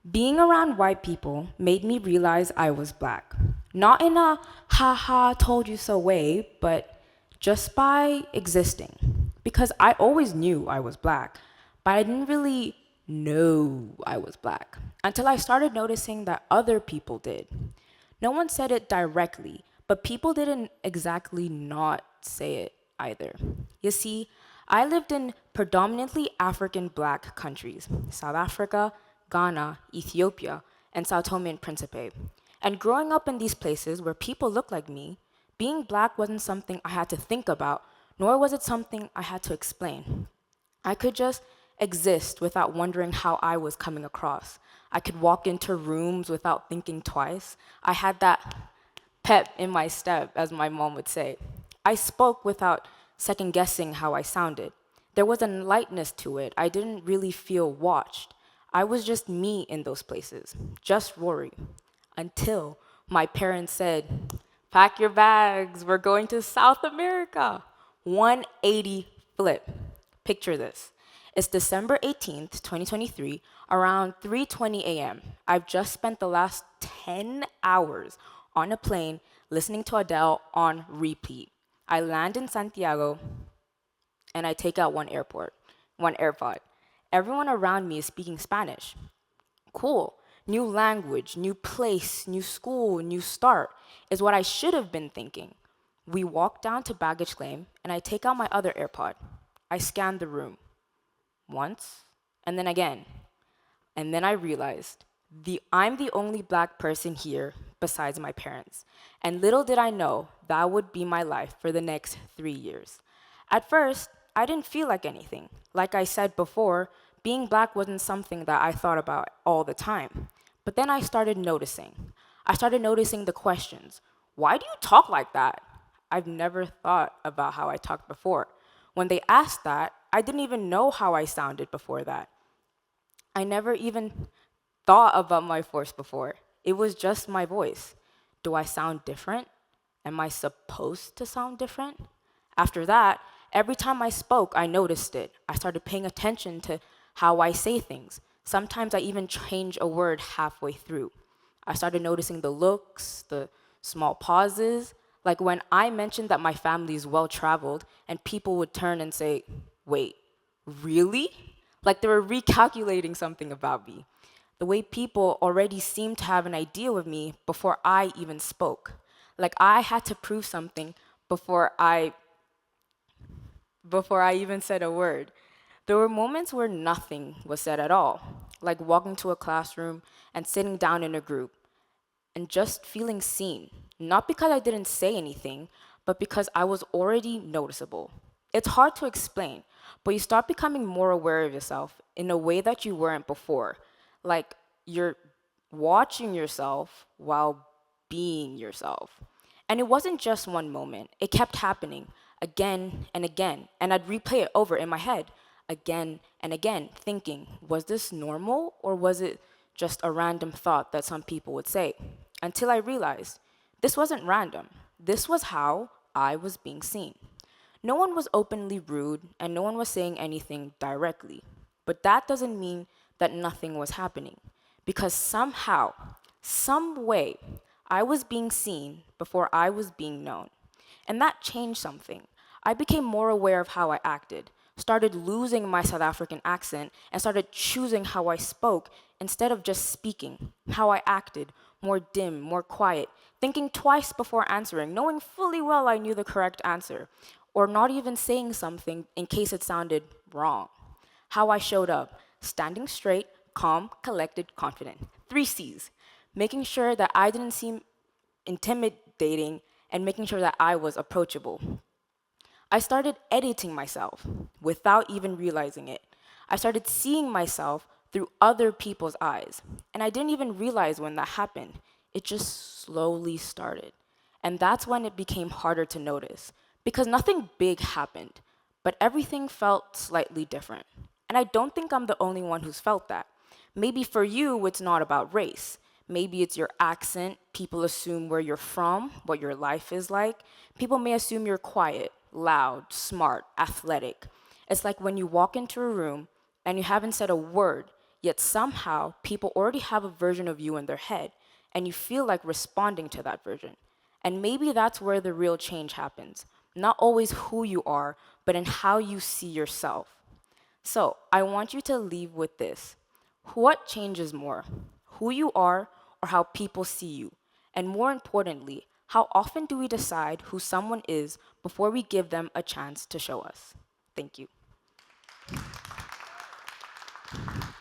Being around white people made me realize I was black. Not in a haha told you so way, but just by existing. Because I always knew I was black, but I didn't really know I was black until I started noticing that other people did. No one said it directly, but people didn't exactly not say it either. You see, I lived in predominantly African black countries: South Africa, Ghana, Ethiopia, and Sao Tome and Principe. And growing up in these places where people look like me, being black wasn't something I had to think about, nor was it something I had to explain. I could just exist without wondering how I was coming across. I could walk into rooms without thinking twice. I had that pep in my step, as my mom would say. I spoke without second guessing how I sounded. There was a lightness to it. I didn't really feel watched. I was just me in those places, just Rory. Until my parents said, "Pack your bags, we're going to South America." 180 flip. Picture this. It's December 18th, 2023, around 3:20 a.m. I've just spent the last 10 hours on a plane listening to Adele on repeat. I land in Santiago and I take out one AirPod. Everyone around me is speaking Spanish. Cool. New language, new place, new school, new start is what I should have been thinking. We walk down to baggage claim and I take out my other AirPod. I scan the room once and then again. And then I realized I'm the only black person here besides my parents. And little did I know that would be my life for the next 3 years. At first, I didn't feel like anything. Like I said before, being black wasn't something that I thought about all the time. But then I started noticing. I started noticing the questions. Why do you talk like that? I've never thought about how I talked before. When they asked that, I didn't even know how I sounded before that. I never even thought about my voice before. It was just my voice. Do I sound different? Am I supposed to sound different? After that, every time I spoke, I noticed it. I started paying attention to how I say things. Sometimes I even change a word halfway through. I started noticing the looks, the small pauses, like when I mentioned that my family is well traveled and people would turn and say, "Wait, really?" Like they were recalculating something about me. The way people already seemed to have an idea of me before I even spoke. Like I had to prove something before I before I even said a word. There were moments where nothing was said at all, like walking to a classroom and sitting down in a group and just feeling seen. Not because I didn't say anything, but because I was already noticeable. It's hard to explain, but you start becoming more aware of yourself in a way that you weren't before. Like you're watching yourself while being yourself. And it wasn't just one moment, it kept happening again and again. And I'd replay it over in my head again and again, thinking, was this normal or was it just a random thought that some people would say? Until I realized this wasn't random. This was how I was being seen. No one was openly rude and no one was saying anything directly. But that doesn't mean that nothing was happening. Because somehow, some way, I was being seen before I was being known. And that changed something. I became more aware of how I acted, started losing my South African accent, and started choosing how I spoke instead of just speaking, how I acted, more dim, more quiet, thinking twice before answering, knowing fully well I knew the correct answer, or not even saying something in case it sounded wrong. How I showed up, standing straight, calm, collected, confident. 3 C's. Making sure that I didn't seem intimidating and making sure that I was approachable. I started editing myself without even realizing it. I started seeing myself through other people's eyes. And I didn't even realize when that happened. It just slowly started. And that's when it became harder to notice because nothing big happened, but everything felt slightly different. And I don't think I'm the only one who's felt that. Maybe for you, it's not about race. Maybe it's your accent. People assume where you're from, what your life is like. People may assume you're quiet, loud, smart, athletic. It's like when you walk into a room and you haven't said a word, Yet somehow, people already have a version of you in their head, and you feel like responding to that version. And maybe that's where the real change happens. Not always who you are, but in how you see yourself. So, I want you to leave with this. What changes more? Who you are or how people see you? And more importantly, how often do we decide who someone is before we give them a chance to show us? Thank you.